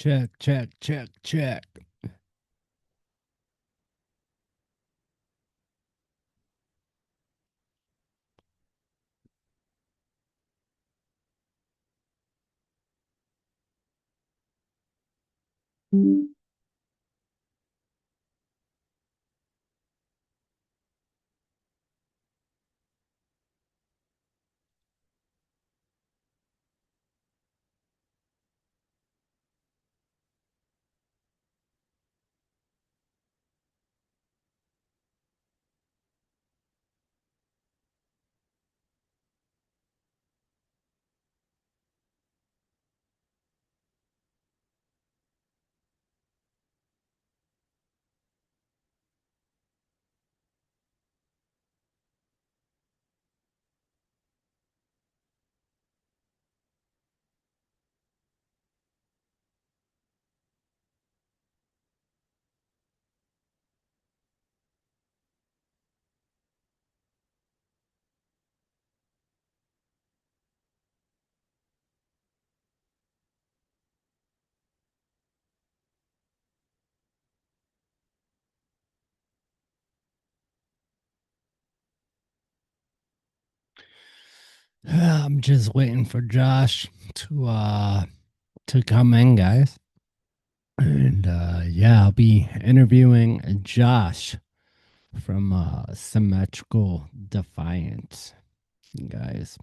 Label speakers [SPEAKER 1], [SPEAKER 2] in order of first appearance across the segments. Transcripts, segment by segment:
[SPEAKER 1] Check, check, check, check. I'm just waiting for Josh to come in, guys. And yeah, I'll be interviewing Josh from Symmetrical Defiance, guys.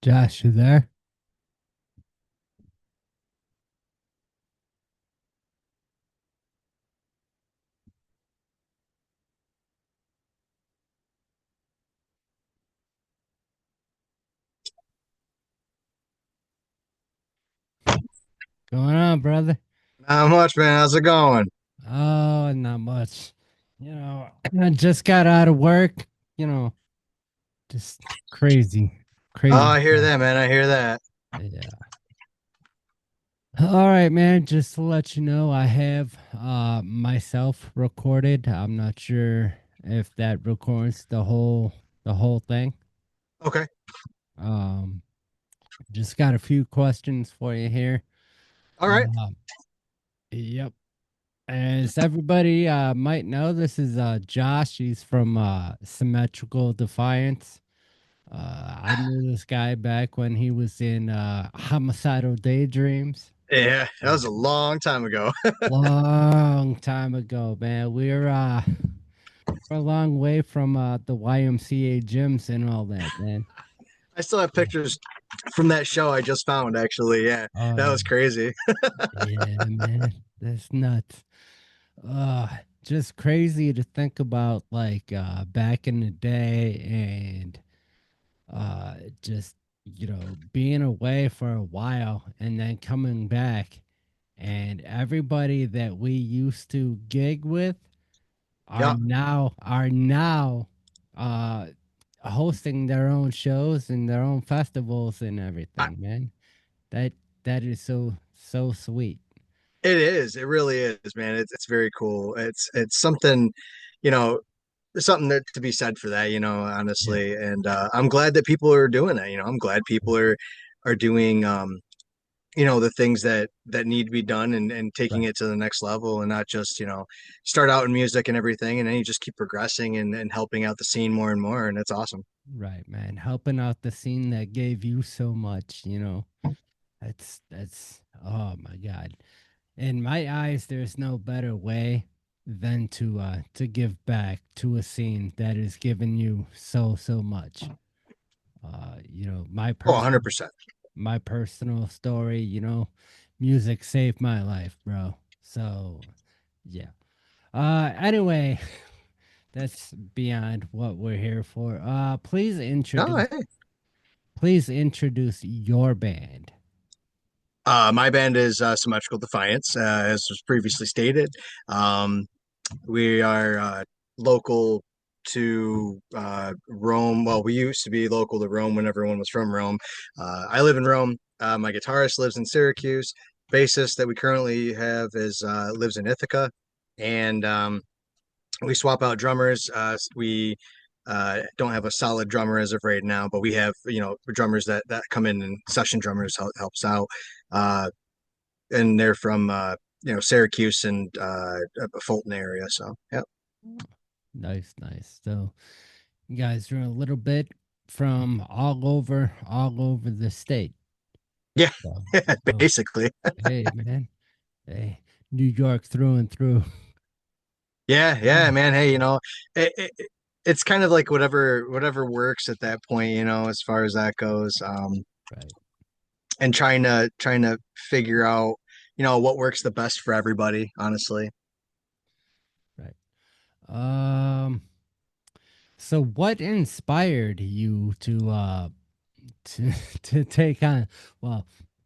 [SPEAKER 1] Josh, you there? Going on, brother?
[SPEAKER 2] Not much, man. How's it going?
[SPEAKER 1] Oh, not much. I just got out of work. You know, just crazy,
[SPEAKER 2] Oh,
[SPEAKER 1] crazy
[SPEAKER 2] I hear
[SPEAKER 1] stuff.
[SPEAKER 2] that, man. I hear that.
[SPEAKER 1] Yeah. All right, man. Just to let you know, I have myself recorded. I'm not sure if that records the whole thing.
[SPEAKER 2] Okay.
[SPEAKER 1] Um, just got a few questions for you here.
[SPEAKER 2] All right.
[SPEAKER 1] Um, yep. As everybody might know, this is Josh. He's from Symmetrical Defiance. I knew this guy back when he was in Homicidal Daydreams.
[SPEAKER 2] Yeah, that was a long time ago.
[SPEAKER 1] Long time ago, man. We're a long way from the YMCA gyms and all that, man.
[SPEAKER 2] I still have pictures from that show I just found, actually. Yeah,
[SPEAKER 1] Oh
[SPEAKER 2] that
[SPEAKER 1] yeah,
[SPEAKER 2] was crazy.
[SPEAKER 1] yeah, man. That's nuts. Uh, just crazy to think about, like back in the day, and just being away for a while and then coming back, and everybody that we used to gig with
[SPEAKER 2] Yeah,
[SPEAKER 1] are now uh hosting their own shows and their own festivals and
[SPEAKER 2] I,
[SPEAKER 1] everything, man. That is so sweet.
[SPEAKER 2] it is. It really is, man. It's very cool. It's something, you know, there's something that to be said for that,
[SPEAKER 1] Yeah.
[SPEAKER 2] honestly. And I'm glad that people are doing that. I'm glad people are doing the things that need to be done and taking
[SPEAKER 1] Right.
[SPEAKER 2] it to the next level and not just, start out in music and everything and then you just keep progressing and helping out the scene more and more. And it's awesome.
[SPEAKER 1] Right, man. Helping out the scene that gave you so much. That's oh my god. In my eyes, there's no better way than to give back to a scene that has given you so much. My
[SPEAKER 2] Oh,
[SPEAKER 1] personal
[SPEAKER 2] 100%.
[SPEAKER 1] my personal story, music saved my life, bro. So, yeah. Anyway, that's beyond what we're here for.
[SPEAKER 2] Oh, hey.
[SPEAKER 1] Please introduce your band.
[SPEAKER 2] My band is Symmetrical Defiance, as was previously stated. Um, we are local to Rome. Well, we used to be local to Rome when everyone was from Rome. I live in Rome. My guitarist lives in Syracuse. Bassist that we currently have is lives in Ithaca, and we swap out drummers. We don't have a solid drummer as of right now, but we have drummers that come in and session drummers helps out. Uh, and they're from Syracuse and Fulton area. So yeah,
[SPEAKER 1] Oh, nice, nice. So, you guys are a little bit from all over the state.
[SPEAKER 2] yeah,
[SPEAKER 1] So, so
[SPEAKER 2] basically,
[SPEAKER 1] hey, man, hey, New York through and through.
[SPEAKER 2] yeah,
[SPEAKER 1] Yeah.
[SPEAKER 2] yeah, man. Hey, it's kind of like whatever works at that point, as far as that goes.
[SPEAKER 1] Right,
[SPEAKER 2] And trying to figure out, what works the best for everybody, honestly.
[SPEAKER 1] right. Um, so what inspired you to to take on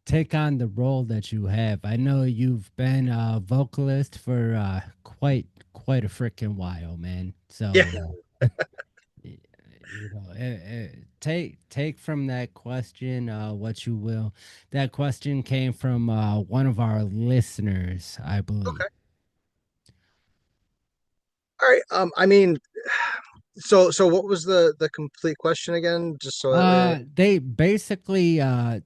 [SPEAKER 1] the role that you have? I know you've been a vocalist for quite a freaking while, man.
[SPEAKER 2] Yeah.
[SPEAKER 1] So y- take from that question what you will. That question came from one of our listeners, I believe.
[SPEAKER 2] Okay. All right. I mean, so what was the complete question again? Just so that way.
[SPEAKER 1] They basically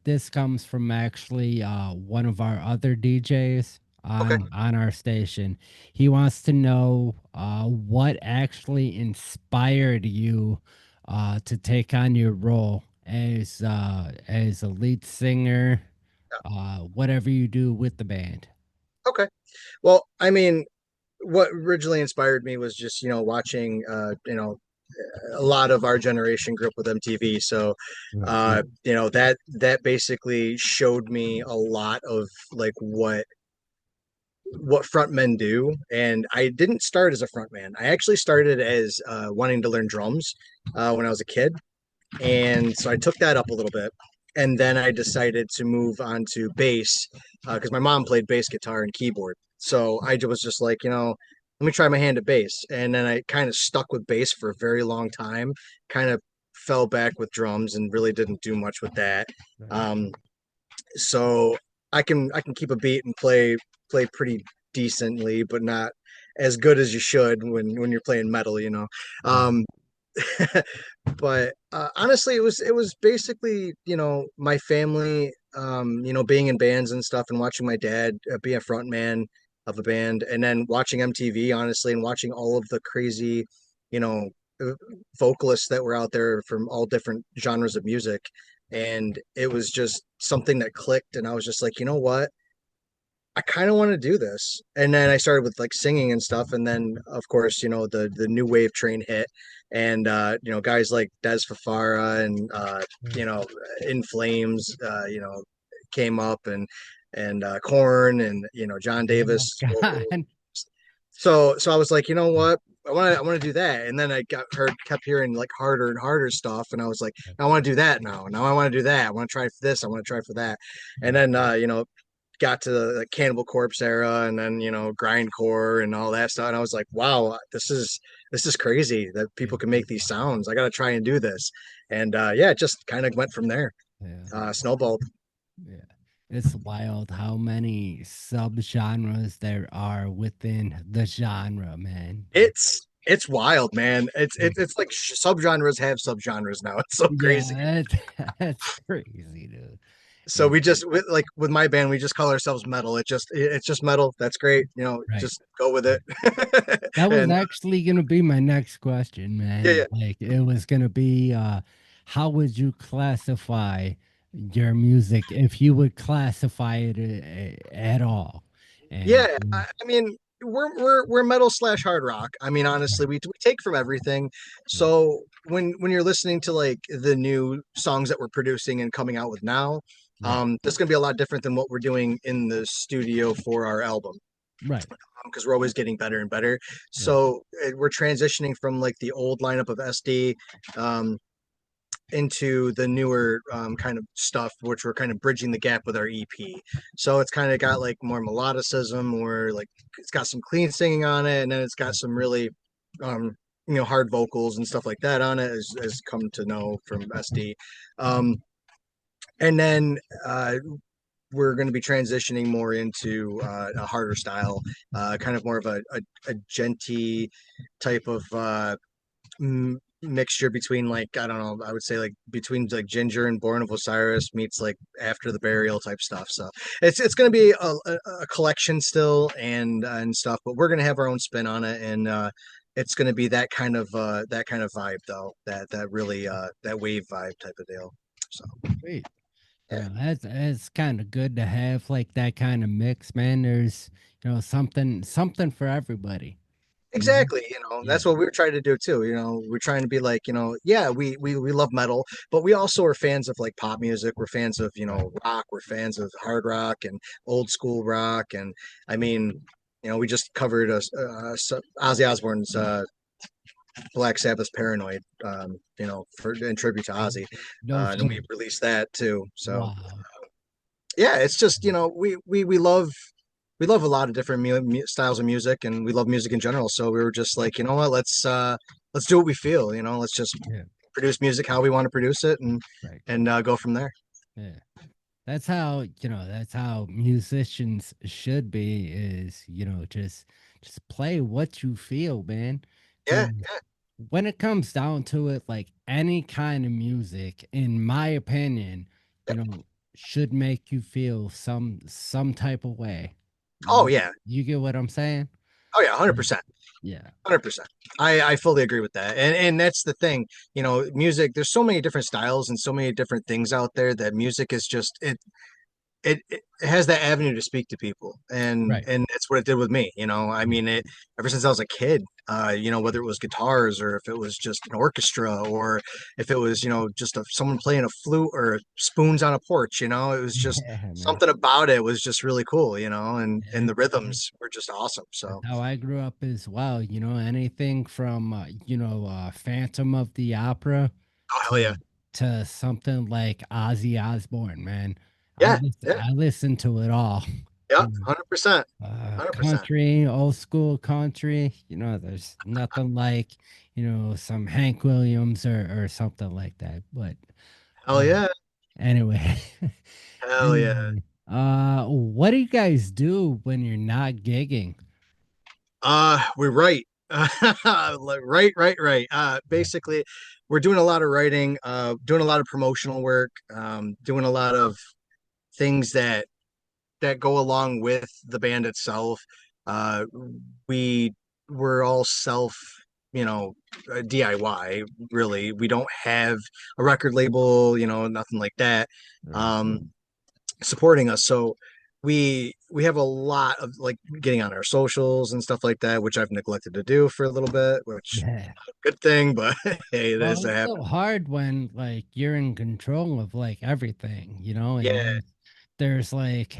[SPEAKER 1] this comes from actually one of our other DJs
[SPEAKER 2] Okay.
[SPEAKER 1] on our station. He wants to know what actually inspired you to take on your role as a lead singer, whatever you do with the band.
[SPEAKER 2] Okay. Well, I mean, what originally inspired me was just watching a lot of our generation grew up with MTV, so
[SPEAKER 1] Right.
[SPEAKER 2] that basically showed me a lot of like what frontmen do. And I didn't start as a frontman. I actually started as wanting to learn drums when I was a kid, and so I took that up a little bit. And then I decided to move on to bass because my mom played bass guitar and keyboard. So I was just like, let me try my hand at bass. And then I kind of stuck with bass for a very long time, kind of fell back with drums and really didn't do much with that.
[SPEAKER 1] Right.
[SPEAKER 2] Um, so I can keep a beat and play pretty decently, but not as good as you should when you're playing metal.
[SPEAKER 1] Right.
[SPEAKER 2] Um, but honestly, it was basically my family, being in bands and stuff, and watching my dad be a front man of a band, and then watching MTV, honestly, and watching all of the crazy, you know, uh, vocalists that were out there from all different genres of music, and it was just something that clicked, and I was just like, you know what? I kind of want to do this. And then I started with like singing and stuff. And then of course, the new wave train hit and guys like Des Fafara and
[SPEAKER 1] Right.
[SPEAKER 2] you know, In Flames, came up and Corn and John
[SPEAKER 1] Oh my
[SPEAKER 2] Davis vocals.
[SPEAKER 1] God.
[SPEAKER 2] so I was like, you know what? I want to do that. And then I kept hearing like harder and harder stuff. And I was like, I want to do that now. Now I want to do that. I want to try for this. I want to try for that. And
[SPEAKER 1] Right.
[SPEAKER 2] then got to the Cannibal Corpse era and then, grindcore and all that stuff. And I was like, wow, this is crazy that
[SPEAKER 1] Yeah.
[SPEAKER 2] people can make these sounds. I gotta try and do this. And yeah, it just kind of went from there.
[SPEAKER 1] Yeah.
[SPEAKER 2] Snowballed.
[SPEAKER 1] Yeah. It's wild how many subgenres there are within the genre, man.
[SPEAKER 2] It's wild, man. It's
[SPEAKER 1] Yeah.
[SPEAKER 2] it's it's like subgenres have subgenres now. It's so crazy.
[SPEAKER 1] Yeah, that's crazy, dude.
[SPEAKER 2] So
[SPEAKER 1] Yeah,
[SPEAKER 2] we just like with my band, we just call ourselves metal. It's just metal. That's great.
[SPEAKER 1] right.
[SPEAKER 2] Just go with
[SPEAKER 1] Yeah.
[SPEAKER 2] it.
[SPEAKER 1] That was
[SPEAKER 2] And
[SPEAKER 1] actually gonna be my next question,
[SPEAKER 2] yeah,
[SPEAKER 1] man.
[SPEAKER 2] yeah,
[SPEAKER 1] Like it was gonna be how would you classify your music if you would classify it at all? And
[SPEAKER 2] yeah. I mean, we're metal slash hard rock. I mean, honestly,
[SPEAKER 1] right,
[SPEAKER 2] we take from everything.
[SPEAKER 1] right,
[SPEAKER 2] So when you're listening to like the new songs that we're producing and coming out with now,
[SPEAKER 1] right,
[SPEAKER 2] this is gonna be a lot different than what we're doing in the studio for our album.
[SPEAKER 1] right,
[SPEAKER 2] Because we're always getting better and better.
[SPEAKER 1] right,
[SPEAKER 2] So we're transitioning from like the old lineup of SD um, into the newer kind of stuff, which we're kind of bridging the gap with our EP. So it's kind of got like more melodicism, more like it's got some clean singing on it, and then it's got
[SPEAKER 1] right,
[SPEAKER 2] some really hard vocals and stuff like that on it, as come to know from SD. Um, and then we're going to be transitioning more into a harder style, kind of more of a genty type of mixture between like I don't know, I would say like between like Ginger and Born of Osiris meets like After the Burial type stuff. So it's going to be a collection still and stuff, but we're going to have our own spin on it and. It's going to be that kind of vibe though that really that wave vibe type of deal. So
[SPEAKER 1] great.
[SPEAKER 2] yeah.
[SPEAKER 1] That's kind of good to have like that kind of mix, man. There's something for everybody, you know?
[SPEAKER 2] Exactly,
[SPEAKER 1] Yeah,
[SPEAKER 2] that's what we're trying to do too. We're trying to be like, yeah, we love metal, but we also are fans of like pop music. We're fans of,
[SPEAKER 1] right.
[SPEAKER 2] rock. We're fans of hard rock and old school rock. And I mean, we just covered Ozzy Osbourne's Black Sabbath Paranoid, for in tribute to Ozzy.
[SPEAKER 1] No
[SPEAKER 2] And then we
[SPEAKER 1] shit.
[SPEAKER 2] released that too. So
[SPEAKER 1] Wow.
[SPEAKER 2] yeah, it's just, we love a lot of different styles of music and we love music in general, so we were just like, you know what, let's do what we feel, let's just
[SPEAKER 1] Yeah,
[SPEAKER 2] produce music how we want to produce it and
[SPEAKER 1] right.
[SPEAKER 2] go from there.
[SPEAKER 1] Yeah. That's how musicians should be is, just play what you feel, man.
[SPEAKER 2] Yeah,
[SPEAKER 1] 'Cause when it comes down to it, like any kind of music, in my opinion,
[SPEAKER 2] yeah.
[SPEAKER 1] should make you feel some type of way.
[SPEAKER 2] Oh
[SPEAKER 1] You,
[SPEAKER 2] yeah.
[SPEAKER 1] you get what I'm saying?
[SPEAKER 2] Oh yeah,
[SPEAKER 1] Mm.
[SPEAKER 2] 100%.
[SPEAKER 1] Yeah.
[SPEAKER 2] 100%. I fully agree with that. And that's the thing, music, there's so many different styles and so many different things out there that music is just it has that avenue to speak to people and
[SPEAKER 1] Right.
[SPEAKER 2] and that's what it did with me. I mean, it ever since I was a kid, whether it was guitars or if it was just an orchestra or if it was just someone playing a flute or spoons on a porch, it was just
[SPEAKER 1] Yeah, man.
[SPEAKER 2] something about it was just really cool, and the
[SPEAKER 1] It's
[SPEAKER 2] rhythms were just awesome.
[SPEAKER 1] That's
[SPEAKER 2] So
[SPEAKER 1] how I grew up as well. Anything from Phantom of the Opera
[SPEAKER 2] oh hell yeah.
[SPEAKER 1] to something like Ozzy Osbourne, man.
[SPEAKER 2] Yeah, yeah.
[SPEAKER 1] I listen to it all.
[SPEAKER 2] Yeah,
[SPEAKER 1] You know,
[SPEAKER 2] 100%. 100%.
[SPEAKER 1] country, old school country. There's nothing like some Hank Williams or something like that. But
[SPEAKER 2] Hell
[SPEAKER 1] uh,
[SPEAKER 2] yeah.
[SPEAKER 1] anyway,
[SPEAKER 2] Hell yeah.
[SPEAKER 1] anyway, what do you guys do when you're not gigging?
[SPEAKER 2] We're right. Right.
[SPEAKER 1] Yeah,
[SPEAKER 2] Basically, we're doing a lot of writing, doing a lot of promotional work, doing a lot of things that go along with the band itself. Uh, we we're all you know, DIY. Really, we don't have a record label, nothing like that.
[SPEAKER 1] right.
[SPEAKER 2] Um, supporting us. So we have a lot of like getting on our socials and stuff like that, which I've neglected to do for a little bit, which
[SPEAKER 1] Yeah.
[SPEAKER 2] good thing, but hey, it
[SPEAKER 1] Well,
[SPEAKER 2] has to
[SPEAKER 1] it's so
[SPEAKER 2] happen.
[SPEAKER 1] hard when like you're in control of like everything,
[SPEAKER 2] Yeah,
[SPEAKER 1] and there's like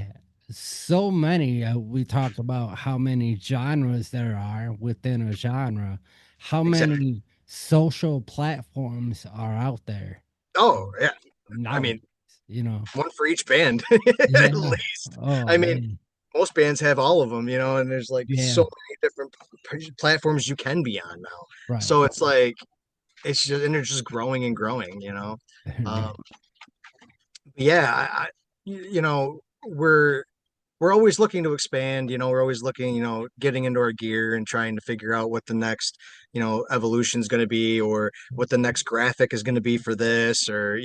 [SPEAKER 1] so many. We talk about how many genres there are within a genre. How
[SPEAKER 2] Exactly.
[SPEAKER 1] many social platforms are out there
[SPEAKER 2] Oh yeah. I
[SPEAKER 1] nowadays?
[SPEAKER 2] mean,
[SPEAKER 1] You know?
[SPEAKER 2] one for each band at
[SPEAKER 1] Yeah.
[SPEAKER 2] least.
[SPEAKER 1] Oh
[SPEAKER 2] I mean,
[SPEAKER 1] man.
[SPEAKER 2] most bands have all of them, and there's like so
[SPEAKER 1] Yeah.
[SPEAKER 2] many different platforms you can be on now.
[SPEAKER 1] Right.
[SPEAKER 2] So it's like it's just and they're just growing and growing. Um, yeah, we're always looking to expand. We're always looking, getting into our gear and trying to figure out what the next, evolution is going to be, or what the next graphic is going to be for this, or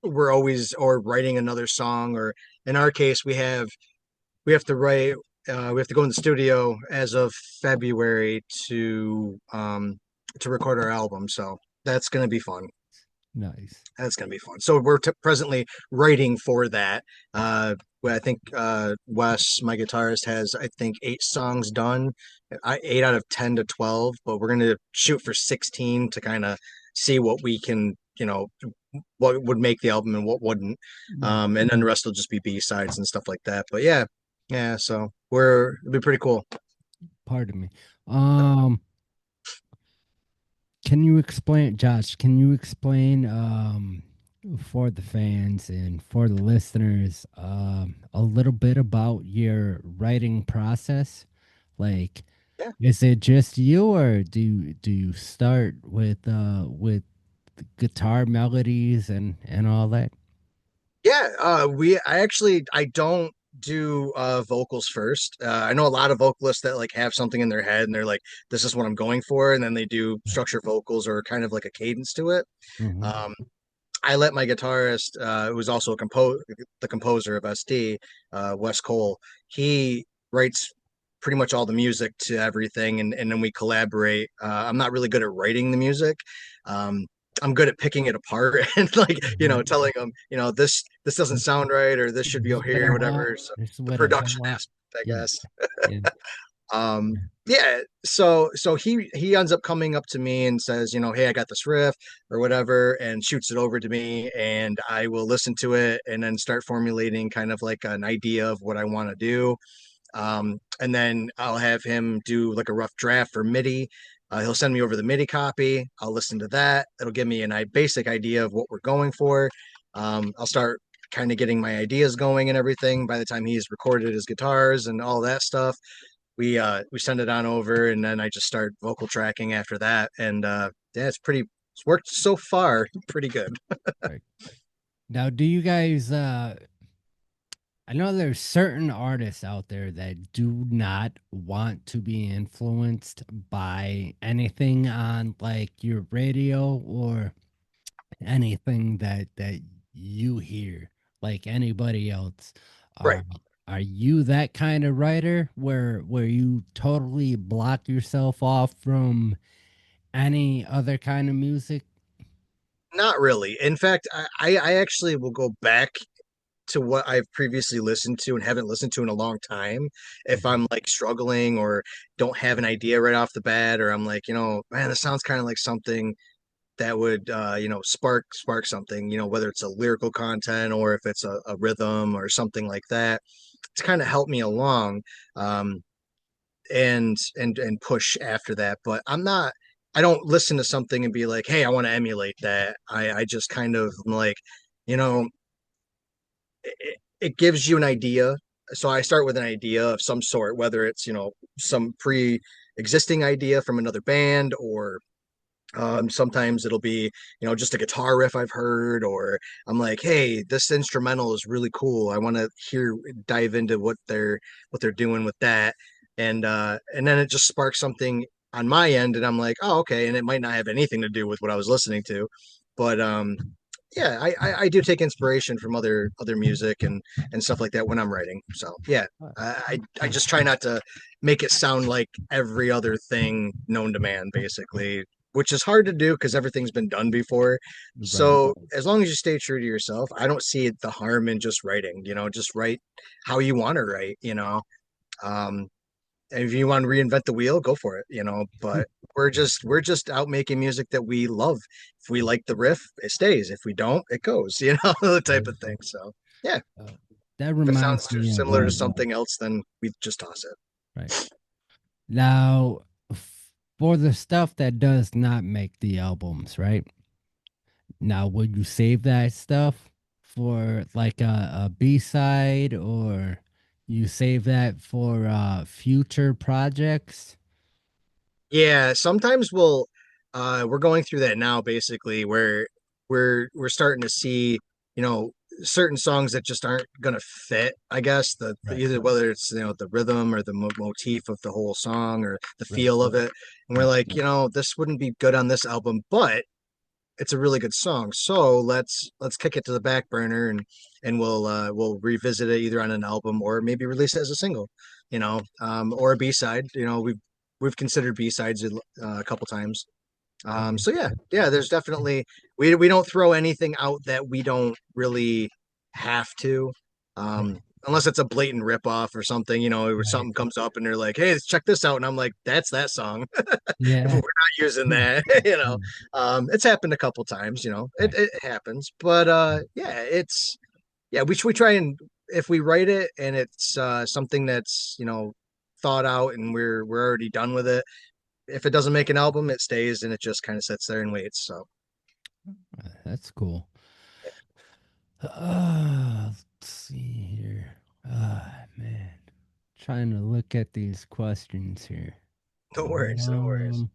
[SPEAKER 2] we're always or writing another song, or in our case, we have to write. We have to go in the studio as of February to record our album. So that's going to be fun.
[SPEAKER 1] Nice.
[SPEAKER 2] That's going to be fun. So we're presently writing for that. I think Wes, my guitarist, has I think 8 songs done, 8 out of 10 to 12. But we're going to shoot for 16 to kind of see what we can, what would make the album and what wouldn't.
[SPEAKER 1] Right.
[SPEAKER 2] And then the rest will just be B sides and stuff like that. But yeah, yeah. So it'll be pretty cool.
[SPEAKER 1] Pardon me. Um, can you explain, Josh? Can you explain for the fans and for the listeners a little bit about your writing process? Like,
[SPEAKER 2] Yeah.
[SPEAKER 1] is it just you, or do you start with guitar melodies and all that?
[SPEAKER 2] Yeah, I don't do vocals first. I know a lot of vocalists that like have something in their head and they're like, this is what I'm going for, and then they do structure vocals or kind of like a cadence to it.
[SPEAKER 1] Hmm.
[SPEAKER 2] Um, I let my guitarist, who was also the composer of ST, Wes Cole, he writes pretty much all the music to everything, and then we collaborate. I'm not really good at writing the music. Um, I'm good at picking it apart and like,
[SPEAKER 1] Right.
[SPEAKER 2] telling them, this doesn't sound right or this should be
[SPEAKER 1] This is
[SPEAKER 2] over
[SPEAKER 1] what I
[SPEAKER 2] here or
[SPEAKER 1] want.
[SPEAKER 2] whatever. So
[SPEAKER 1] This is
[SPEAKER 2] the
[SPEAKER 1] what I don't
[SPEAKER 2] production
[SPEAKER 1] want.
[SPEAKER 2] aspect, I
[SPEAKER 1] Yeah.
[SPEAKER 2] guess.
[SPEAKER 1] Yeah.
[SPEAKER 2] Um, yeah, so he ends up coming up to me and says, hey, I got this riff or whatever, and shoots it over to me, and I will listen to it and then start formulating kind of like an idea of what I want to do. And then I'll have him do like a rough draft for MIDI. He'll send me over the MIDI copy. I'll listen to that. It'll give me a basic idea of what we're going for. I'll start kind of getting my ideas going and everything. By the time he's recorded his guitars and all that stuff, we send it on over, and then I just start vocal tracking after that. And yeah, it's worked so far pretty good.
[SPEAKER 1] Right. Now, do you guys I know there's certain artists out there that do not want to be influenced by anything on like your radio or anything that you hear like anybody else.
[SPEAKER 2] Right.
[SPEAKER 1] Are are you that kind of writer where you totally block yourself off from any other kind of music?
[SPEAKER 2] Not really. In fact, I actually will go back to what I've previously listened to and haven't listened to in a long time. If
[SPEAKER 1] Mhm.
[SPEAKER 2] I'm like struggling or don't have an idea right off the bat, or I'm like, man, this sounds kind of like something that would, spark something, whether it's a lyrical content or if it's a rhythm or something like that. It's kind of helped me along, um, and push after that. But I don't listen to something and be like, hey, I want to emulate that. I just kind of am like, you know, it gives you an idea. So I start with an idea of some sort, whether it's, some pre-existing idea from another band, or sometimes it'll be, just a guitar riff I've heard, or I'm like, hey, this instrumental is really cool. I want to dive into what they're doing with that, and then it just sparks something on my end, and I'm like, oh, okay, and it might not have anything to do with what I was listening to, but yeah, I do take inspiration from other music and stuff like that when I'm writing. So yeah, I just try not to make it sound like every other thing known to man, basically, which is hard to do because everything's been done before.
[SPEAKER 1] Right.
[SPEAKER 2] So as long as you stay true to yourself, I don't see the harm in just writing. Just write how you want to write. Um, and if you want to reinvent the wheel, go for it. But we're just out making music that we love. If we like the riff, it stays. If we don't, it goes. The type of thing. So yeah.
[SPEAKER 1] Uh, that
[SPEAKER 2] If it
[SPEAKER 1] reminds
[SPEAKER 2] sounds too
[SPEAKER 1] me of
[SPEAKER 2] similar to something else, then we just toss it.
[SPEAKER 1] right now for the stuff that does not make the albums, right? Now, would you save that stuff for like a B side, or you save that for future projects?
[SPEAKER 2] Yeah, sometimes we're going through that now basically where we're starting to see, you know, certain songs that just aren't gonna fit, I guess,
[SPEAKER 1] Right,
[SPEAKER 2] either whether it's, the rhythm or the motif of the whole song or the
[SPEAKER 1] right,
[SPEAKER 2] feel of it. And we're
[SPEAKER 1] right,
[SPEAKER 2] like, this wouldn't be good on this album, but it's a really good song. So let's kick it to the back burner and we'll revisit it either on an album or maybe release it as a single, or a B side. We've considered B sides a couple times.
[SPEAKER 1] okay,
[SPEAKER 2] So yeah, there's definitely we don't throw anything out that we don't really have to.
[SPEAKER 1] right,
[SPEAKER 2] Unless it's a blatant ripoff or something, where
[SPEAKER 1] right,
[SPEAKER 2] something comes up and they're like, "Hey, check this out," and I'm like, "That's that song." If we're
[SPEAKER 1] yeah,
[SPEAKER 2] not using that, it's happened a couple times. It,
[SPEAKER 1] right,
[SPEAKER 2] it happens, but yeah, we try and if we write it and it's something that's thought out and we're already done with it. If it doesn't make an album, it stays and it just kind of sits there and waits. So
[SPEAKER 1] that's cool. Let's see here. Man, trying to look at these questions here.
[SPEAKER 2] no worries, no worries.
[SPEAKER 1] Um,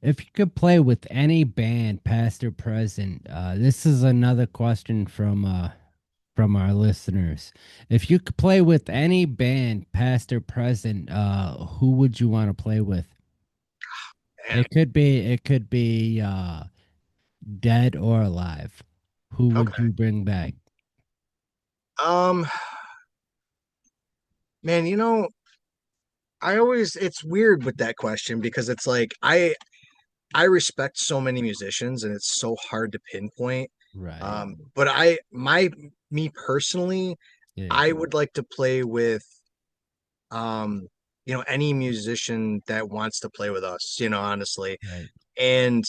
[SPEAKER 1] if you could play with any band, past or present, this is another question from our listeners. If you could play with any band, past or present, who would you want to play with?
[SPEAKER 2] Man,
[SPEAKER 1] It could be dead or alive. Who would
[SPEAKER 2] okay.
[SPEAKER 1] you bring back?
[SPEAKER 2] Um, man, I always it's weird with that question because it's like I respect so many musicians and it's so hard to pinpoint.
[SPEAKER 1] Right.
[SPEAKER 2] But me personally,
[SPEAKER 1] Yeah.
[SPEAKER 2] I would like to play with um, any musician that wants to play with us, honestly.
[SPEAKER 1] Right.
[SPEAKER 2] And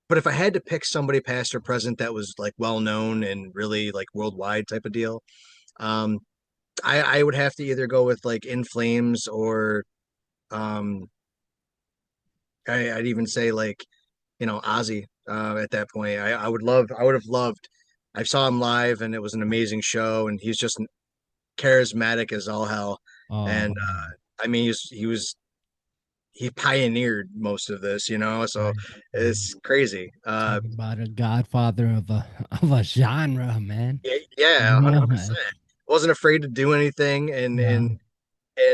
[SPEAKER 2] but if I had to pick somebody past or present that was like well known and really like worldwide type of deal, um, I would have to either go with like In Flames or um, I'd even say like Ozzy at that point. I would have loved. I saw him live and it was an amazing show and he's just charismatic as all hell.
[SPEAKER 1] Oh
[SPEAKER 2] And
[SPEAKER 1] man.
[SPEAKER 2] I mean he pioneered most of this, so
[SPEAKER 1] Right. Right.
[SPEAKER 2] it's crazy.
[SPEAKER 1] Talk about a godfather of a genre, man.
[SPEAKER 2] Yeah, yeah,
[SPEAKER 1] You know,
[SPEAKER 2] 100%. Wasn't afraid to do anything and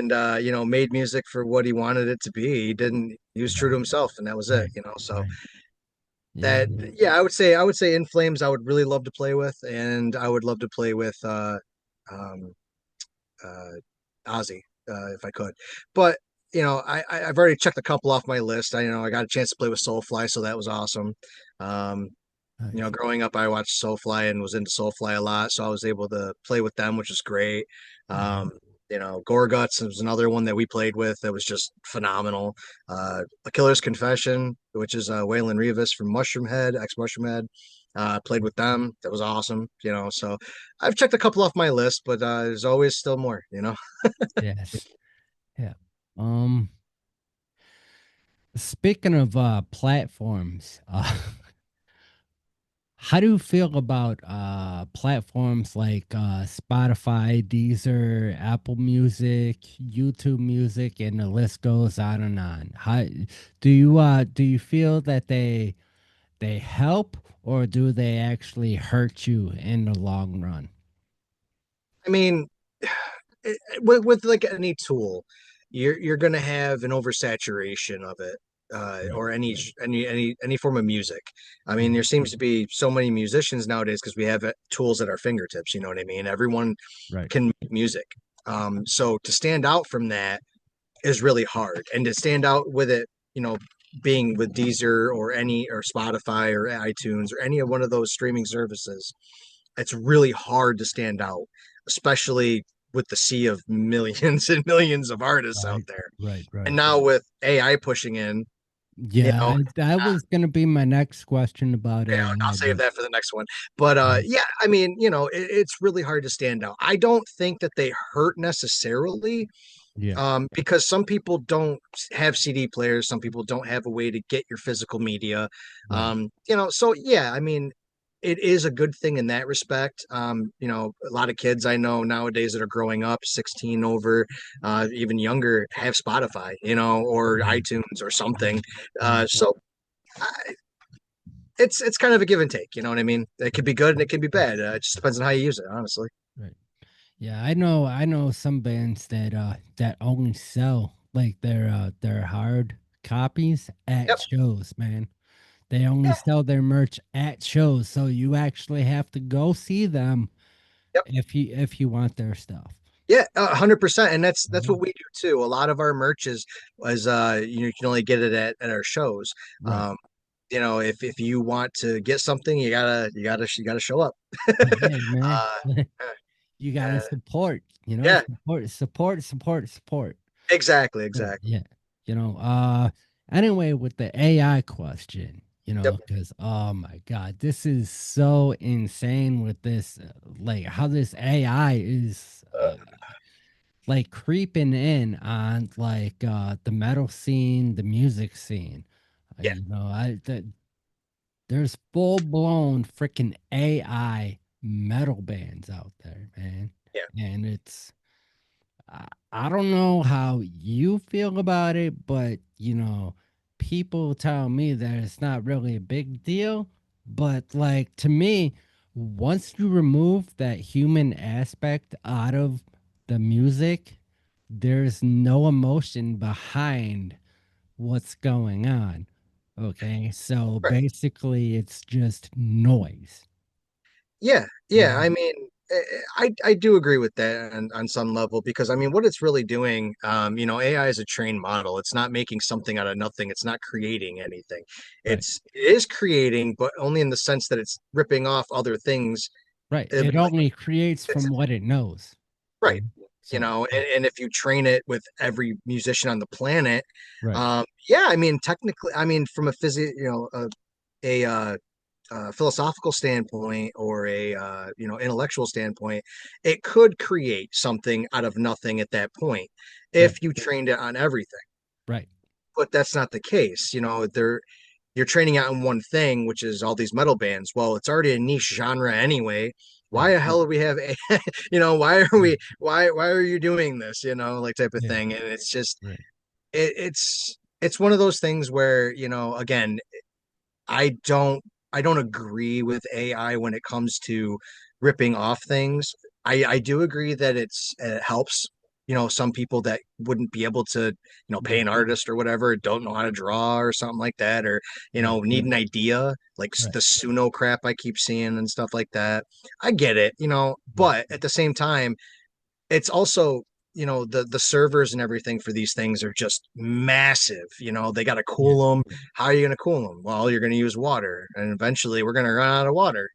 [SPEAKER 1] no.
[SPEAKER 2] made music for what he wanted it to be. He was true to
[SPEAKER 1] Right.
[SPEAKER 2] himself and that was it,
[SPEAKER 1] Right.
[SPEAKER 2] so
[SPEAKER 1] Right. Yeah.
[SPEAKER 2] that yeah, I would say In Flames I would really love to play with and I would love to play with um uh Ozzy if I could. But I've already checked a couple off my list. I got a chance to play with Soulfly, so that was awesome. Um
[SPEAKER 1] Nice.
[SPEAKER 2] growing up, I watched Soulfly and was into Soulfly a lot, so I was able to play with them, which is great.
[SPEAKER 1] Mhm.
[SPEAKER 2] Um, Gore Guts was another one that we played with that was just phenomenal. A Killer's Confession, which is Waylon Rivas from Mushroomhead, ex Mushroomhead, played with them. That was awesome. So I've checked a couple off my list, but there's always still more.
[SPEAKER 1] Yes. Yeah. Um. Speaking of platforms, how do you feel about platforms like Spotify, Deezer, Apple Music, YouTube Music, and the list goes on and on? How do you feel that they help or do they actually hurt you in the long run?
[SPEAKER 2] I mean, with like any tool, you're gonna have an oversaturation of it,
[SPEAKER 1] Right.
[SPEAKER 2] or any form of music. I mean,
[SPEAKER 1] Mhm.
[SPEAKER 2] there seems to be so many musicians nowadays because we have tools at our fingertips. You know what I mean? Everyone
[SPEAKER 1] Right.
[SPEAKER 2] can make music. So to stand out from that is really hard, and to stand out with it, you know, being with Deezer or Spotify or iTunes or any of one of those streaming services, it's really hard to stand out, especially with the sea of millions and millions of artists out
[SPEAKER 1] Right.
[SPEAKER 2] there.
[SPEAKER 1] Right.
[SPEAKER 2] And
[SPEAKER 1] Right.
[SPEAKER 2] now with AI pushing in, You
[SPEAKER 1] Yeah,
[SPEAKER 2] know,
[SPEAKER 1] that was gonna be my next question about
[SPEAKER 2] I'll
[SPEAKER 1] AI,
[SPEAKER 2] save
[SPEAKER 1] but
[SPEAKER 2] that for the next one. But yeah, I mean, it's really hard to stand out. I don't think that they hurt necessarily,
[SPEAKER 1] yeah,
[SPEAKER 2] because some people don't have CD players, some people don't have a way to get your physical media.
[SPEAKER 1] right,
[SPEAKER 2] So yeah, I mean, it is a good thing in that respect. A lot of kids I know nowadays that are growing up, 16 over, even younger, have Spotify, or
[SPEAKER 1] right,
[SPEAKER 2] iTunes or something.
[SPEAKER 1] right,
[SPEAKER 2] So it's kind of a give and take. You know what I mean? It could be good and it can be bad. It just depends on how you use it, honestly.
[SPEAKER 1] right. Yeah, I know some bands that only sell like their hard copies at
[SPEAKER 2] Yep.
[SPEAKER 1] shows, man. They only
[SPEAKER 2] Yeah.
[SPEAKER 1] sell their merch at shows, so you actually have to go see them
[SPEAKER 2] Yep.
[SPEAKER 1] if you want their stuff.
[SPEAKER 2] Yeah, 100%, and that's
[SPEAKER 1] Mhm.
[SPEAKER 2] what we do too. A lot of our merch is you can only get it at our shows.
[SPEAKER 1] Right.
[SPEAKER 2] Um, if you want to get something, you gotta show up.
[SPEAKER 1] Yeah, man.
[SPEAKER 2] uh,
[SPEAKER 1] You gotta
[SPEAKER 2] uh,
[SPEAKER 1] support,
[SPEAKER 2] yeah,
[SPEAKER 1] support.
[SPEAKER 2] exactly,
[SPEAKER 1] Yeah,
[SPEAKER 2] exactly.
[SPEAKER 1] yeah. Anyway, with the AI question,
[SPEAKER 2] Yep.
[SPEAKER 1] because oh my God, this is so insane with this, like how this AI is like creeping in on like the metal scene, the music scene.
[SPEAKER 2] Yeah,
[SPEAKER 1] There's full blown freaking AI metal bands out there, man.
[SPEAKER 2] yeah,
[SPEAKER 1] And I don't know how you feel about it, but people tell me that it's not really a big deal. But like to me, once you remove that human aspect out of the music, there's no emotion behind what's going on. Okay. So
[SPEAKER 2] right.
[SPEAKER 1] basically, it's just noise.
[SPEAKER 2] Yeah, yeah.
[SPEAKER 1] Mhm.
[SPEAKER 2] I mean, I do agree with that on some level because I mean, what it's really doing, AI is a trained model. It's not making something out of nothing. It's not creating anything.
[SPEAKER 1] Right.
[SPEAKER 2] It is creating, but only in the sense that it's ripping off other things.
[SPEAKER 1] Right.
[SPEAKER 2] It'll
[SPEAKER 1] It
[SPEAKER 2] be like
[SPEAKER 1] only creates
[SPEAKER 2] it's
[SPEAKER 1] from what it knows.
[SPEAKER 2] right,
[SPEAKER 1] So,
[SPEAKER 2] and if you train it with every musician on the planet,
[SPEAKER 1] right.
[SPEAKER 2] yeah, I mean, technically, I mean, from a a philosophical standpoint or a intellectual standpoint, it could create something out of nothing at that point
[SPEAKER 1] Right.
[SPEAKER 2] if you trained it on everything.
[SPEAKER 1] Right.
[SPEAKER 2] But that's not the case. You're training out on one thing, which is all these metal bands. Well, it's already a niche genre anyway. Why
[SPEAKER 1] Right.
[SPEAKER 2] the hell do we have a why are you doing this? Like type of
[SPEAKER 1] Yeah.
[SPEAKER 2] thing. And it's just
[SPEAKER 1] Right.
[SPEAKER 2] it's one of those things where, again, I don't I don't agree with AI when it comes to ripping off things. I do agree that it helps, some people that wouldn't be able to, pay
[SPEAKER 1] Right.
[SPEAKER 2] an artist or whatever, don't know how to draw or something like that, or,
[SPEAKER 1] Right.
[SPEAKER 2] need an idea, like
[SPEAKER 1] Right.
[SPEAKER 2] the Suno crap I keep seeing and stuff like that. I get it,
[SPEAKER 1] Right.
[SPEAKER 2] but at the same time, it's also the servers and everything for these things are just massive. They got to
[SPEAKER 1] Yeah.
[SPEAKER 2] cool them. How are you going to cool them? Well, you're going to use water, and eventually we're going to run out of water.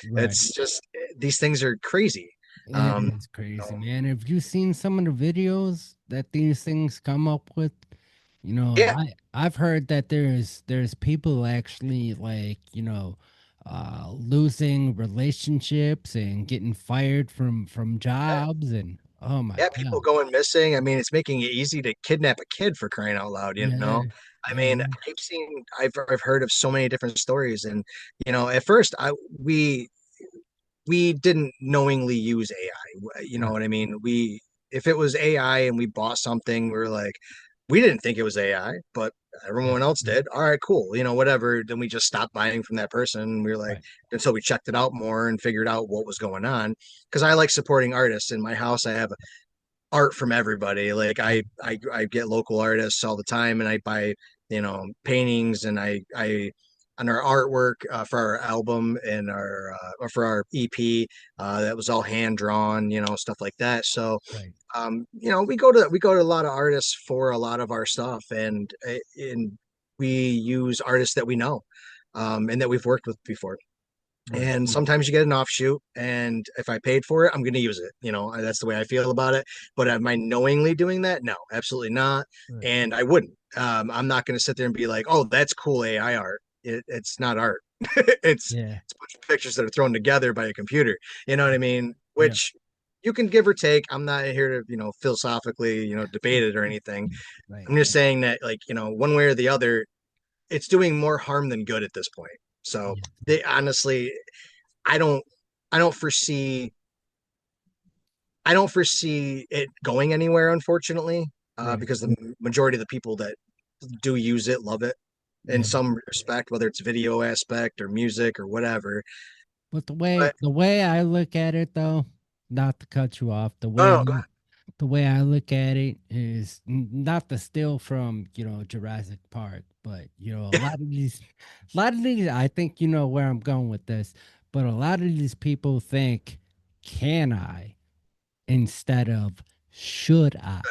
[SPEAKER 1] Right.
[SPEAKER 2] It's just these things are crazy.
[SPEAKER 1] It
[SPEAKER 2] um
[SPEAKER 1] is crazy,
[SPEAKER 2] so,
[SPEAKER 1] man. Have you seen some of the videos that these things come up with?
[SPEAKER 2] yeah,
[SPEAKER 1] I've heard that there's people actually like, losing relationships and getting fired from jobs and oh my
[SPEAKER 2] yeah, people
[SPEAKER 1] God.
[SPEAKER 2] going missing. I mean, it's making it easy to kidnap a kid for crying out loud.
[SPEAKER 1] Yeah.
[SPEAKER 2] I
[SPEAKER 1] Yeah,
[SPEAKER 2] mean,
[SPEAKER 1] man.
[SPEAKER 2] I've heard of so many different stories, and at first we didn't knowingly use AI. You know
[SPEAKER 1] Right.
[SPEAKER 2] what I mean? If it was AI and we bought something, we are like, we didn't think it was AI, but
[SPEAKER 1] Right.
[SPEAKER 2] everyone else did. All right, cool. Whatever. Then we just stopped buying from that person. We were like,
[SPEAKER 1] Right.
[SPEAKER 2] until we checked it out more and figured out what was going on. Because I like supporting artists. In my house, I have art from everybody. Like
[SPEAKER 1] Right.
[SPEAKER 2] I get local artists all the time, and I buy paintings, and I on our artwork for our album and our or for our EP, that was all hand drawn, stuff like that. So
[SPEAKER 1] Right.
[SPEAKER 2] we go to a lot of artists for a lot of our stuff, and we use artists that we know, and that we've worked with before.
[SPEAKER 1] Right.
[SPEAKER 2] And sometimes you get an offshoot, and if I paid for it, I'm going to use it. That's the way I feel about it. But am I knowingly doing that? No, absolutely not.
[SPEAKER 1] Right.
[SPEAKER 2] And I wouldn't. I'm not going to sit there and be like, oh, that's cool AI art. It's not art.
[SPEAKER 1] Yeah.
[SPEAKER 2] It's a bunch of pictures that are thrown together by a computer. You know what I mean?
[SPEAKER 1] Yeah.
[SPEAKER 2] Which you can give or take. I'm not here to, philosophically, debate it or anything.
[SPEAKER 1] Right.
[SPEAKER 2] I'm just saying that, like, one way or the other, it's doing more harm than good at this point. So
[SPEAKER 1] Yeah.
[SPEAKER 2] they honestly, I don't, I don't foresee, I don't foresee it going anywhere, unfortunately,
[SPEAKER 1] Right.
[SPEAKER 2] because the majority of the people that do use it love it in
[SPEAKER 1] Yeah.
[SPEAKER 2] some respect, whether it's video aspect or music or whatever.
[SPEAKER 1] But the
[SPEAKER 2] But
[SPEAKER 1] way the way I look at it though, not to cut you off,
[SPEAKER 2] oh, go ahead.
[SPEAKER 1] the way I look at it is not to steal from, Jurassic Park, but a lot of these I think you know where I'm going with this, but a lot of these people think can I instead of should I,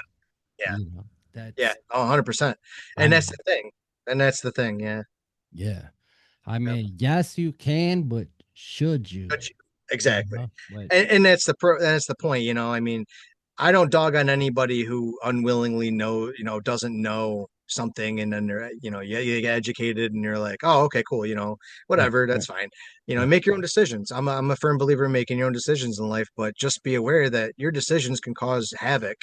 [SPEAKER 2] Yeah, yeah,
[SPEAKER 1] that's
[SPEAKER 2] 100%.
[SPEAKER 1] I
[SPEAKER 2] And that's the
[SPEAKER 1] mean,
[SPEAKER 2] thing. And that's the thing. Yeah.
[SPEAKER 1] yeah. I
[SPEAKER 2] Yep.
[SPEAKER 1] mean, yes you can, but should you?
[SPEAKER 2] But exactly.
[SPEAKER 1] But
[SPEAKER 2] And that's the point. I mean, I don't dog on anybody who unwillingly doesn't know something, and then you get educated and you're like, oh, okay, cool,
[SPEAKER 1] right,
[SPEAKER 2] whatever, that's fine.
[SPEAKER 1] right,
[SPEAKER 2] Make your own decisions. I'm a firm believer in making your own decisions in life, but just be aware that your decisions can cause havoc,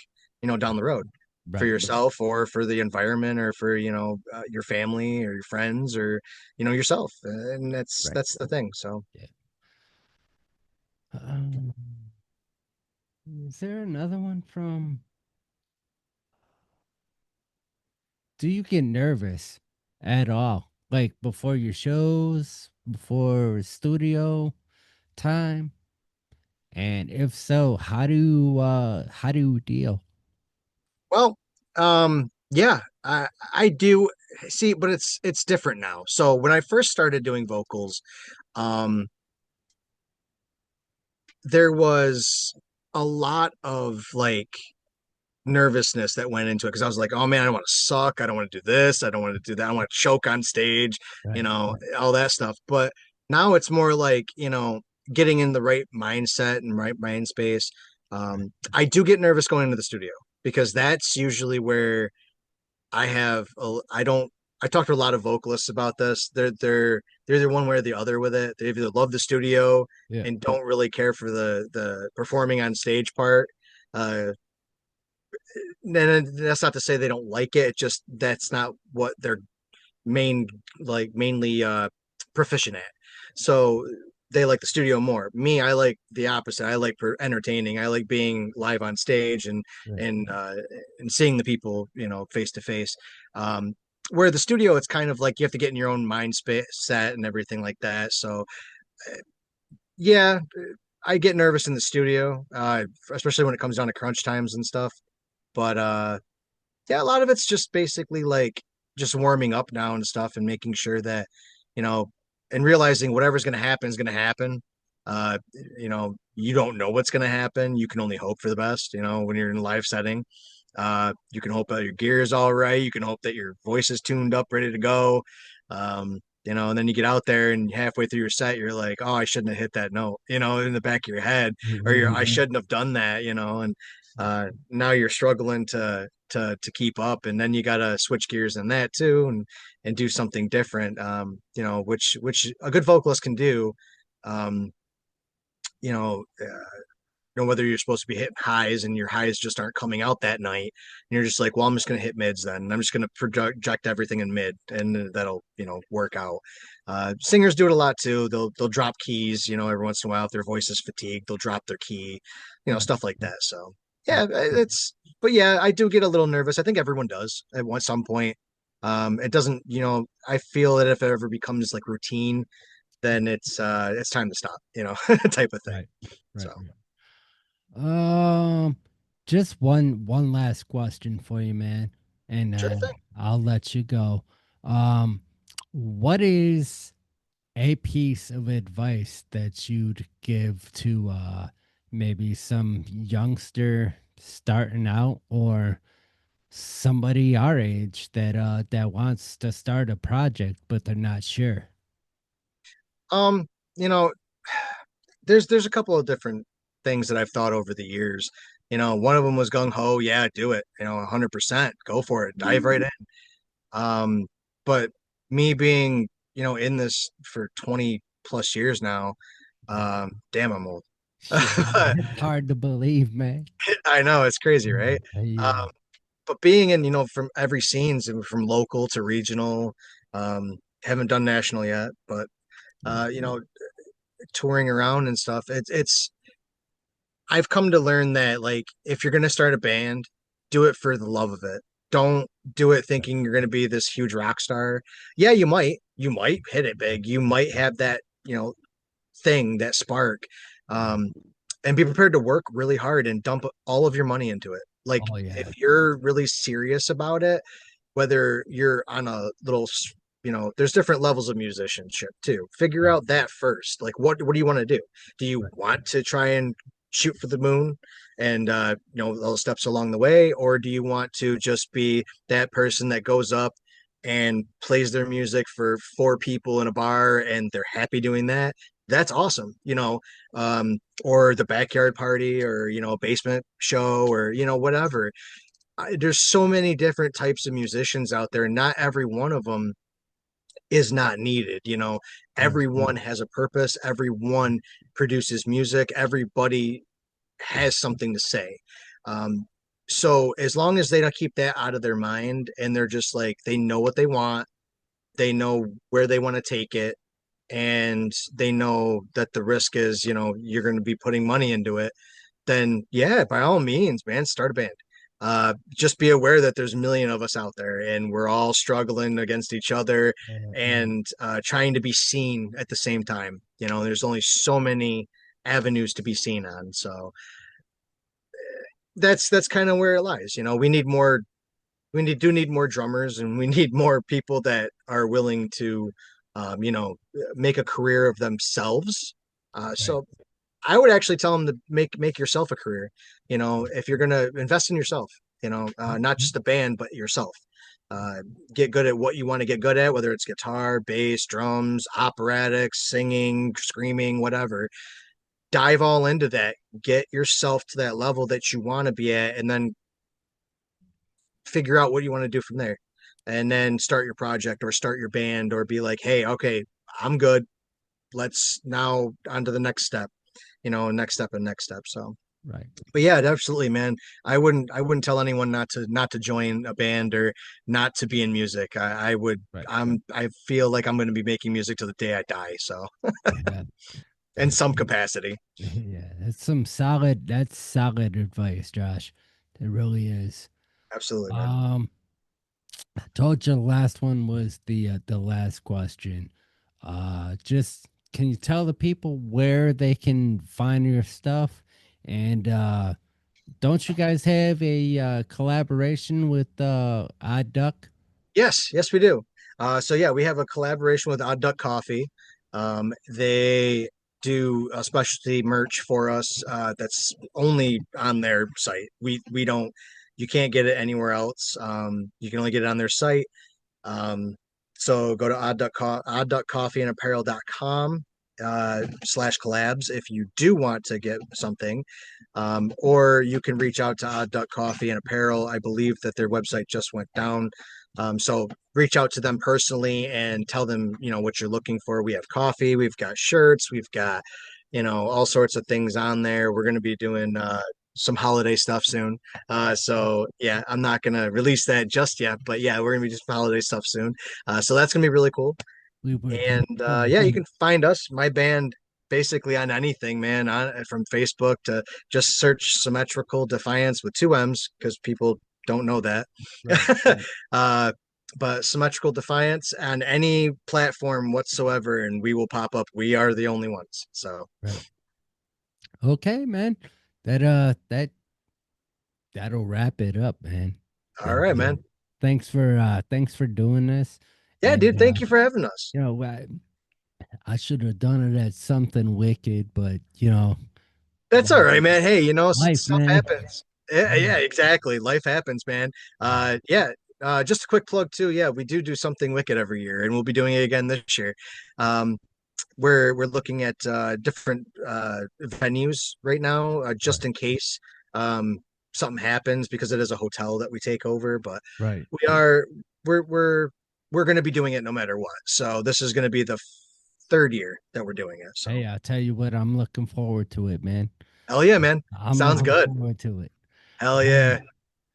[SPEAKER 2] down the road for
[SPEAKER 1] right,
[SPEAKER 2] yourself or for the environment or for, your family or your friends or, yourself. And that's
[SPEAKER 1] right.
[SPEAKER 2] that's the thing. So
[SPEAKER 1] Yeah. Um, is there another one from? Do you get nervous at all, like before your shows, before studio time? And if so, how do you deal?
[SPEAKER 2] Well, yeah, I do see, but it's different now. So when I first started doing vocals, um, there was a lot of like nervousness that went into it because I was like, oh man, I don't want to suck. I don't want to do this. I don't want to do that. I want to choke on stage,
[SPEAKER 1] Right,
[SPEAKER 2] all that stuff. But now it's more like, getting in the right mindset and right mind space.
[SPEAKER 1] right,
[SPEAKER 2] I do get nervous going into the studio because that's usually where I don't I talked to a lot of vocalists about this. They're either one way or the other with it. They either love the studio
[SPEAKER 1] yeah,
[SPEAKER 2] and don't really care for the performing on stage part. Uh, and that's not to say they don't like it. It's just that's not what they're main mainly proficient at. So they like the studio more. Me, I like the opposite. I like entertaining. I like being live on stage
[SPEAKER 1] right,
[SPEAKER 2] and uh, and seeing the people, face to face. Um, where the studio, it's kind of like you have to get in your own mind space set and everything like that. So yeah, I get nervous in the studio, especially when it comes down to crunch times and stuff. But yeah, a lot of it's just basically like just warming up now and stuff and making sure that, you know, and realizing whatever's going to happen is going to happen. Uh, you don't know what's going to happen. You can only hope for the best, when you're in a live setting. You can hope that your gear is all right. You can hope that your voice is tuned up, ready to go. And then you get out there and halfway through your set, you're like, oh, I shouldn't have hit that note, in the back of your head, or I shouldn't have done that, and now you're struggling to keep up, and then you got to switch gears in that too, and do something different, which a good vocalist can do. um you know whether you're supposed to be hitting highs and your highs just aren't coming out that night, and you're just like, well, I'm just going to hit mids then. I'm just going to project everything in mid, and that'll work out. Singers do it a lot too. They'll drop keys, every once in a while if their voice is fatigued, they'll drop their key,
[SPEAKER 1] right,
[SPEAKER 2] stuff like that. So
[SPEAKER 1] right,
[SPEAKER 2] yeah, it's but yeah, I do get a little nervous. I think everyone does at some point. It doesn't, I feel that if it ever becomes like routine, then it's time to stop, type of thing.
[SPEAKER 1] right, right,
[SPEAKER 2] So
[SPEAKER 1] right. Um, just one last question for you, man, and
[SPEAKER 2] sure thing.
[SPEAKER 1] I'll let you go. Um, what is a piece of advice that you'd give to maybe some youngster starting out or somebody our age that wants to start a project but they're not sure?
[SPEAKER 2] Um, you know, there's a couple of different things that I've thought over the years. One of them was gung ho, yeah, do it. 100%, go for it, dive right in. Um, but me being, in this for 20 plus years now, damn, I'm old.
[SPEAKER 1] Shit, it's hard to believe, man.
[SPEAKER 2] I know it's crazy, right?
[SPEAKER 1] Yeah,
[SPEAKER 2] But being in, from every scenes and from local to regional, haven't done national yet, but
[SPEAKER 1] right,
[SPEAKER 2] touring around and stuff, it's I've come to learn that like if you're gonna start a band, do it for the love of it. Don't do it thinking you're gonna be this huge rock star. Yeah, you might hit it big. You might have that, thing, that spark. Um, and be prepared to work really hard and dump all of your money into it. Like
[SPEAKER 1] oh yeah,
[SPEAKER 2] if you're really serious about it, whether you're on a little, there's different levels of musicianship too. Figure
[SPEAKER 1] right,
[SPEAKER 2] out that first. Like what do you want to do? Do you
[SPEAKER 1] right,
[SPEAKER 2] want to try and shoot for the moon and all the steps along the way, or do you want to just be that person that goes up and plays their music for four people in a bar and they're happy doing that? That's awesome. Or the backyard party, or a basement show, or whatever. There's so many different types of musicians out there. Not every one of them is not needed.
[SPEAKER 1] right,
[SPEAKER 2] Everyone has a purpose. Everyone produces music. Everybody has something to say. Um, so as long as they don't keep that out of their mind and they're just like, they know what they want, they know where they want to take it, and they know that the risk is, you're going to be putting money into it, then yeah, by all means, man, start a band. Just be aware that there's a million of us out there and we're all struggling against each other and trying to be seen at the same time. There's only so many avenues to be seen on. So that's kind of where it lies. We do need more drummers, and we need more people that are willing to, um, you know, make a career of themselves.
[SPEAKER 1] right,
[SPEAKER 2] So I would actually tell them to make yourself a career. If you're gonna invest in yourself, not just the band, but yourself. Uh, get good at what you want to get good at, whether it's guitar, bass, drums, operatics, singing, screaming, whatever. Dive all into that. Get yourself to that level that you want to be at, and then figure out what you want to do from there. And then start your project or start your band or be like, hey, okay, I'm good. Let's now on to the next step, next step and next step. So
[SPEAKER 1] right,
[SPEAKER 2] but yeah, absolutely, man. I wouldn't tell anyone not to join a band or not to be in music. I would
[SPEAKER 1] right.
[SPEAKER 2] I feel like I'm going to be making music till the day I die. So
[SPEAKER 1] Yeah,
[SPEAKER 2] in some capacity.
[SPEAKER 1] yeah. That's solid advice, Josh. It really is.
[SPEAKER 2] Absolutely, man.
[SPEAKER 1] Um, I told you the last one was the last question. Just can you tell the people where they can find your stuff? And don't you guys have a collaboration with Odd Duck?
[SPEAKER 2] Yes, we do. So yeah, we have a collaboration with Odd Duck Coffee. They do a specialty merch for us that's only on their site. We don't, you can't get it anywhere else. You can only get it on their site. Um, so go to odd.coffeeandapparel.com /collabs if you do want to get something. Or you can reach out to Odd Duck Coffee and Apparel. I believe that their website just went down. So reach out to them personally and tell them, what you're looking for. We have coffee, we've got shirts, we've got, all sorts of things on there. We're going to be doing some holiday stuff soon. So yeah, I'm not gonna release that just yet, but yeah, we're gonna be just holiday stuff soon. So that's gonna be really cool.
[SPEAKER 1] We were
[SPEAKER 2] And yeah, you can find us, my band, basically on anything, man. From Facebook to just search Symmetrical Defiance with two M's because people don't know that.
[SPEAKER 1] right, right,
[SPEAKER 2] uh, but Symmetrical Defiance on any platform whatsoever, and we will pop up. We are the only ones. So
[SPEAKER 1] right. Okay, man. That'll wrap it up, man.
[SPEAKER 2] all
[SPEAKER 1] That,
[SPEAKER 2] right, man.
[SPEAKER 1] thanks for doing this.
[SPEAKER 2] Yeah,
[SPEAKER 1] And
[SPEAKER 2] dude. Thank you for having us.
[SPEAKER 1] you know, I should have done it at something wicked, but
[SPEAKER 2] That's all
[SPEAKER 1] life,
[SPEAKER 2] right, man. Hey,
[SPEAKER 1] life,
[SPEAKER 2] stuff
[SPEAKER 1] man.
[SPEAKER 2] happens. Yeah,
[SPEAKER 1] Yeah,
[SPEAKER 2] yeah, exactly. Life happens, man. Yeah. Just a quick plug too. Yeah, we do something wicked every year, and we'll be doing it again this year. Um, we're looking at different venues right now, just
[SPEAKER 1] Right.
[SPEAKER 2] in case um, something happens because it is a hotel that we take over. But
[SPEAKER 1] Right.
[SPEAKER 2] we are we're we're we're going to be doing it no matter what. So this is going to be the third year that we're doing it. So
[SPEAKER 1] Hey, I'll tell you what, I'm looking forward to it, man.
[SPEAKER 2] hell yeah, man!
[SPEAKER 1] I'm
[SPEAKER 2] Sounds
[SPEAKER 1] looking
[SPEAKER 2] good.
[SPEAKER 1] forward to it.
[SPEAKER 2] Hell
[SPEAKER 1] Hey,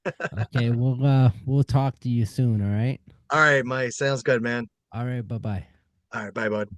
[SPEAKER 2] yeah!
[SPEAKER 1] okay, we'll talk to you soon, all right?
[SPEAKER 2] All right, Mike. Sounds good, man.
[SPEAKER 1] All right, bye-bye.
[SPEAKER 2] All right, bye, bud.